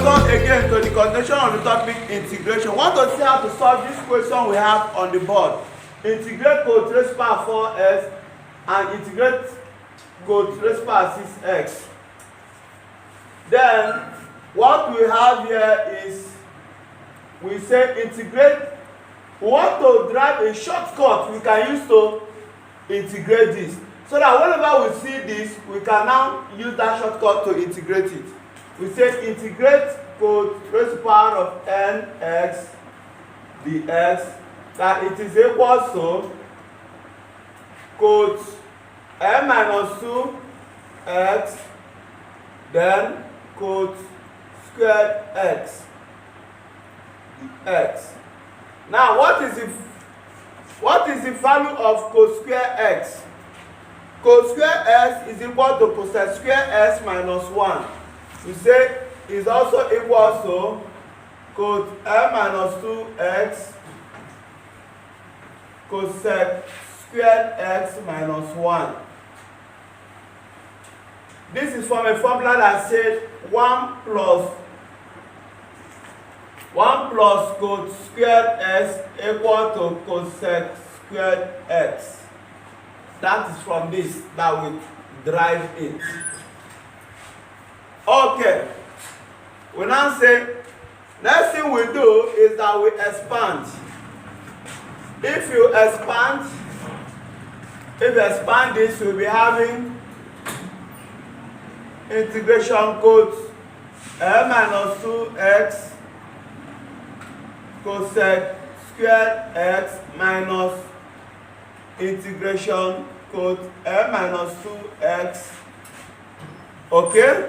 Welcome again to the continuation of the topic integration. Want to see how to solve this question we have on the board. Integrate code raised to power 4x and integrate code raised to power 6x. Then what we have here is we say integrate. We want to derive a shortcut we can use to integrate this, so that whenever we see this, we can now use that shortcut to integrate it. We say integrate code raised to the power of nx dx, that it is equal to code n minus 2x then code squared x dx. Now what is the value of code square x? Code square x is equal to cosec square x minus 1. We say is also equal to code n minus 2x cosec squared x minus 1. This is from a formula that says 1 plus code squared x equal to cosec squared x. That is from this that we derive it. Okay. We now say, next thing we do is that we expand. If you expand this, we'll be having integration code n minus 2x cosec squared x minus integration code n minus 2x. Okay?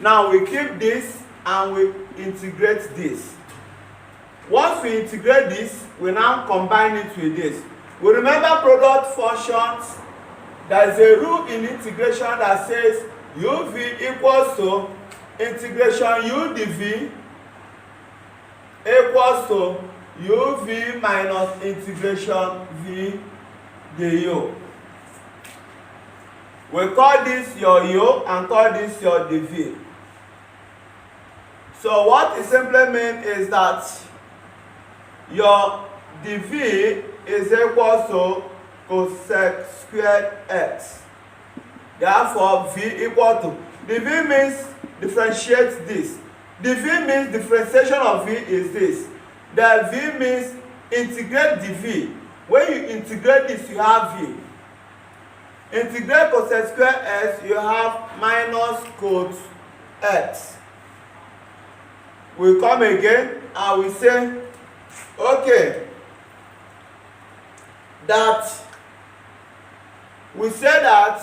Now we keep this and we integrate this. Once we integrate this, we now combine it with this. We remember product functions. There is a rule in integration that says uv equals to integration u dv equals to uv minus integration v du. We call this your u and call this your dv. So what it simply means is that your dv is equal to cosec squared x. Therefore v equal to, dv means differentiate this. dv means differentiation of v is this. Then v means integrate dv. When you integrate this, you have v. Integrate cosec squared x, you have minus cos x. We come again and we say, okay, that we say that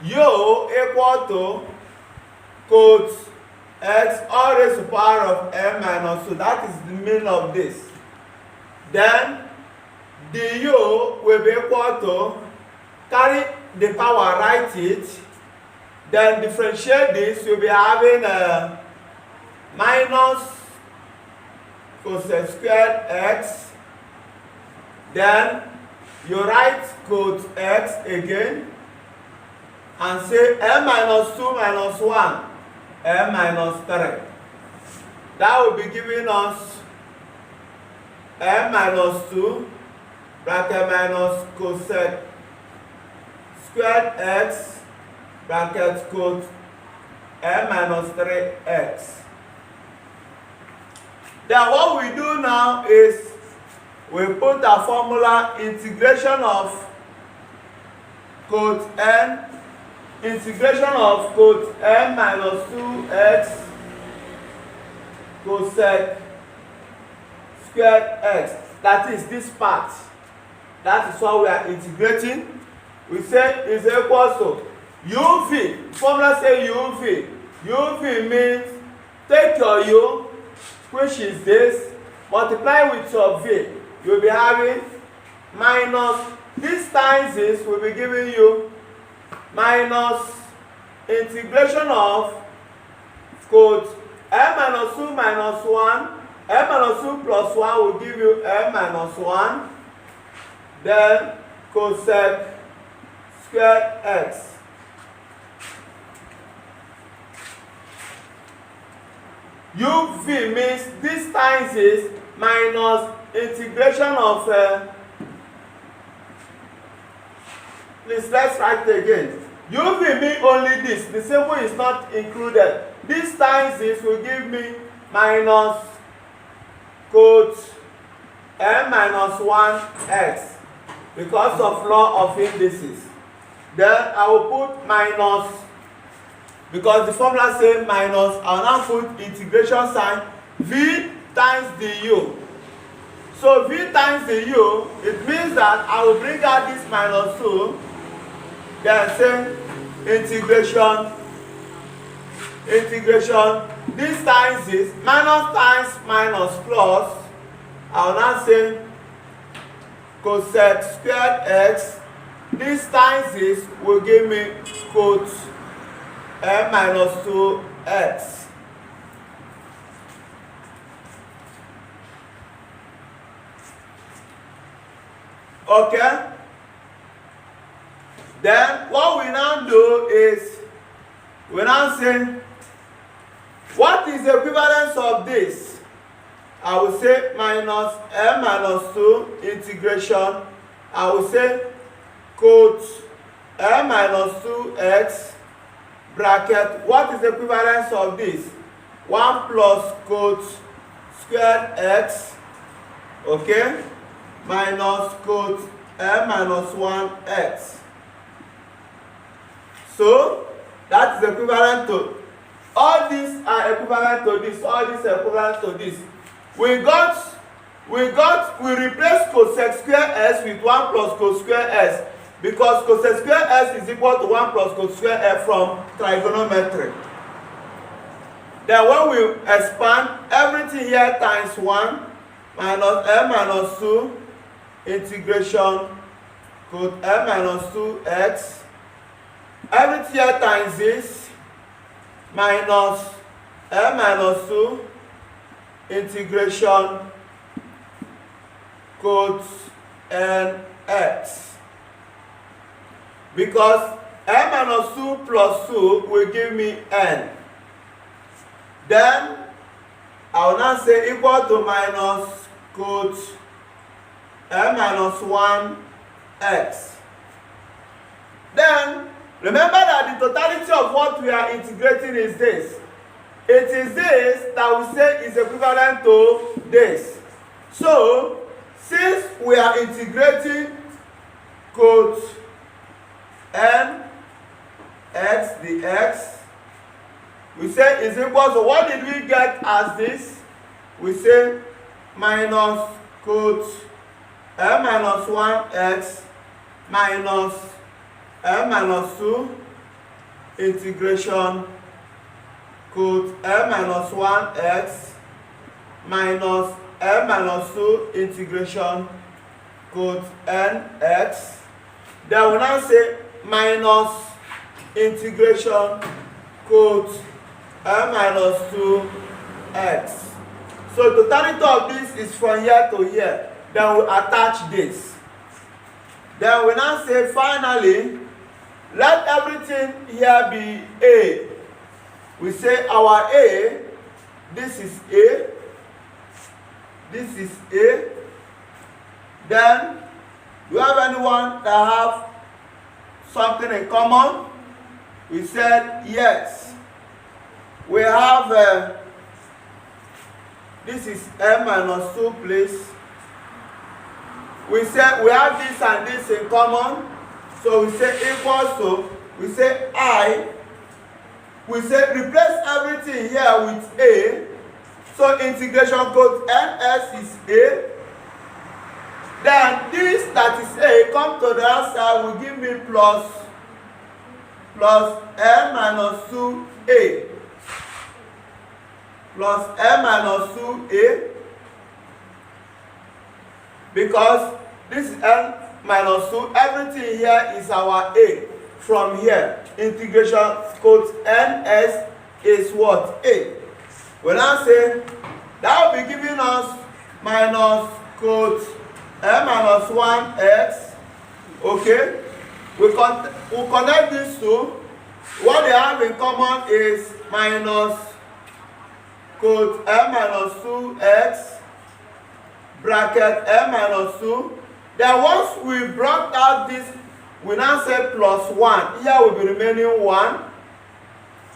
u equal to cos x all raised to the power of n minus 2. That is the meaning of this. Then du will be equal to, carry the power, write it, then differentiate this, you'll be having a minus cosec squared x, then you write cos x again and say n minus 2 minus 1, n minus 3. That will be giving us n minus 2 bracket minus cosec squared x bracket cos n minus 3x. Then what we do now is we put a formula integration of cos n, integration of cos n minus 2x cosec squared x. That is this part. That is what we are integrating. We say is equal to uv. Formula say uv. uv means take your u, which is this, multiply with your v. You'll be having minus, this times this will be giving you minus integration of cos n minus 2 minus 1, n minus 2 plus 1 will give you n minus 1, then cosec squared x. uv means this times is minus integration of please let's write it again. uv means only this, the symbol is not included. This times this will give me minus quote n minus 1x because of law of indices. Then I will put minus, because the formula says minus, I will now put integration sign v times du. So v times du, it means that I will bring out this minus 2, then say integration, this times this, minus times minus plus, I will now say cosec squared x, this times this will give me quote n minus 2x. Okay? Then what we now do is, we now say, what is the equivalence of this? I will say minus n minus 2 integration, I will say quote n minus 2x bracket, what is the equivalence of this? 1 plus quote squared x, okay, minus quote n minus 1x. So that is equivalent to, all these are equivalent to this, all these are equivalent to this. We replace cosec square s with 1 plus cos square s, because cosec square s is equal to 1 plus cos square f from trigonometry. Then when we expand everything here times 1 minus n minus 2 integration cos n minus 2x, everything here times this minus n minus 2 integration cos nx, because n minus 2 plus 2 will give me n. Then I will now say equal to minus cos n minus 1x. Then remember that the totality of what we are integrating is this. It is this that we say is equivalent to this. So since we are integrating cos n x dx, we say is equal to, what did we get as this? We say minus cos n minus 1x minus n minus 2 integration cos n minus 1x minus n minus 2 integration cos nx. Then we now say minus integration cos n minus 2x. So the totality of this is from here to here. Then we attach this. Then we now say finally, let everything here be A. We say our A, this is A, this is A. Then, do you have anyone that have something in common? We said yes. We have, this is n minus 2 please. We say we have this and this in common. So we say equals to, we say I, we say replace everything here with A. So integration cos ns is A. Then this that is A come to the outside will give me plus n minus 2A. Plus n minus 2A. Because this is n minus 2, everything here is our A. From here, integration cos ns is what? A. We now say that will be giving us minus cos n minus 1x. Okay? We connect these two. What they have in common is minus quote n minus 2x bracket n minus 2. Then once we brought out this, we now say plus 1. Here will be remaining 1.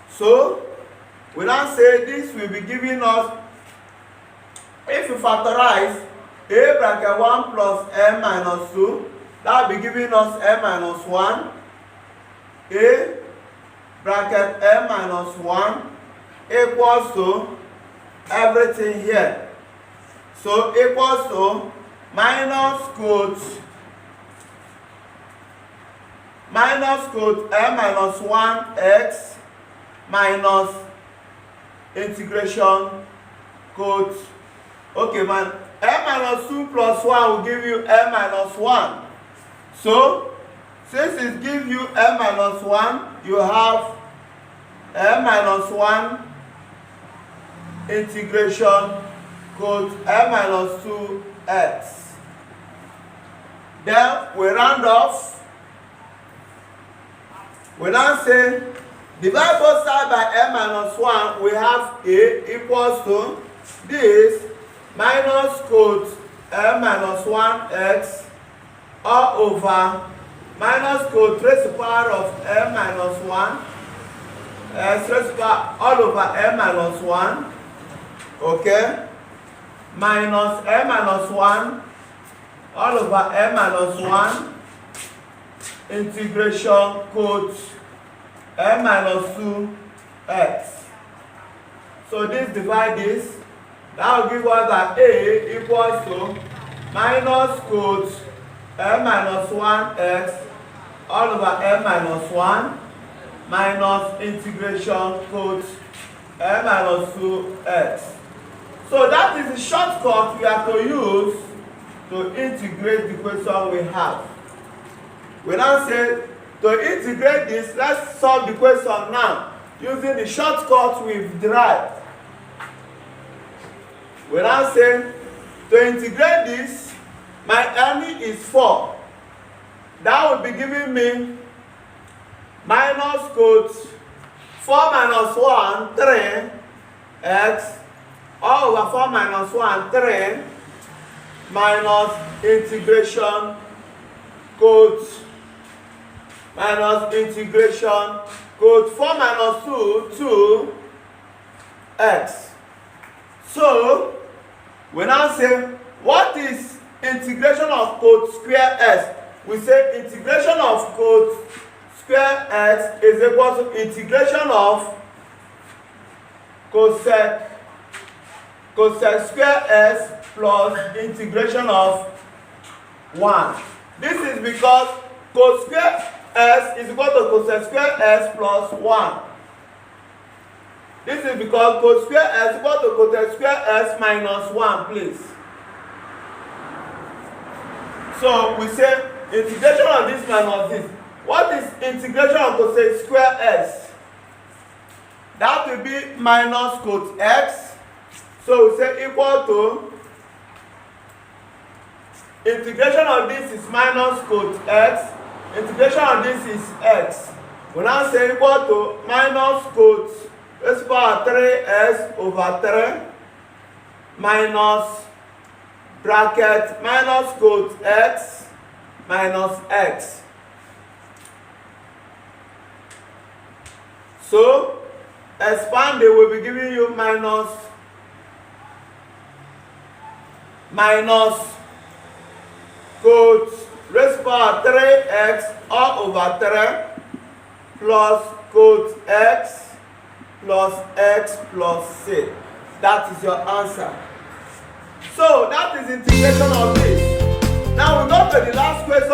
So we now say this will be giving us, if we factorize a bracket 1 plus n minus 2, that will be giving us n minus 1. A bracket n minus 1 equals to everything here. So equals to minus quote n minus 1x minus integration quote. Okay, man, n minus 2 plus 1 will give you n minus 1. So since it gives you n minus 1, you have n minus 1 integration quote n minus 2x. Then we round off. We now say divide both sides by n minus 1. We have a equals to this minus quote n minus 1x all over minus quote raised to the power of n minus 1 raised to the power all over n minus 1. Okay, minus n minus 1 all over n minus 1 integration quote n minus 2x. So this divide this, that will give us that a equals to minus quote n minus 1x all over n minus 1 minus integration quote n minus 2x. So that is the shortcut we have to use to integrate the question we have. We now say to integrate this, let's solve the question now using the shortcut we've derived. We now say to integrate this, my n is 4. That will be giving me minus quote 4 minus 1, 3 x all over 4 minus 1, 3 minus integration quote minus integration quote 4 minus 2, 2x. So we now say what is integration of quote square x? We say integration of quote square x is equal to integration of cosec square x plus integration of 1. This is because cos square x is equal to cosec square x plus 1. This is because cos square x is equal to cosec square x minus 1, please. So we say integration of this minus this. What is integration of cosec square x? That will be minus cos x. So we say equal to integration of this is minus cos x. Integration of this is x. We now say equal to minus cos raised to the power 3x over 3 minus bracket minus cos x minus x. So expand, they will be giving you minus cos raised to the power 3x all over 3 plus cos x plus x plus c. That is your answer. So that is integration of this. Now we go to the last question.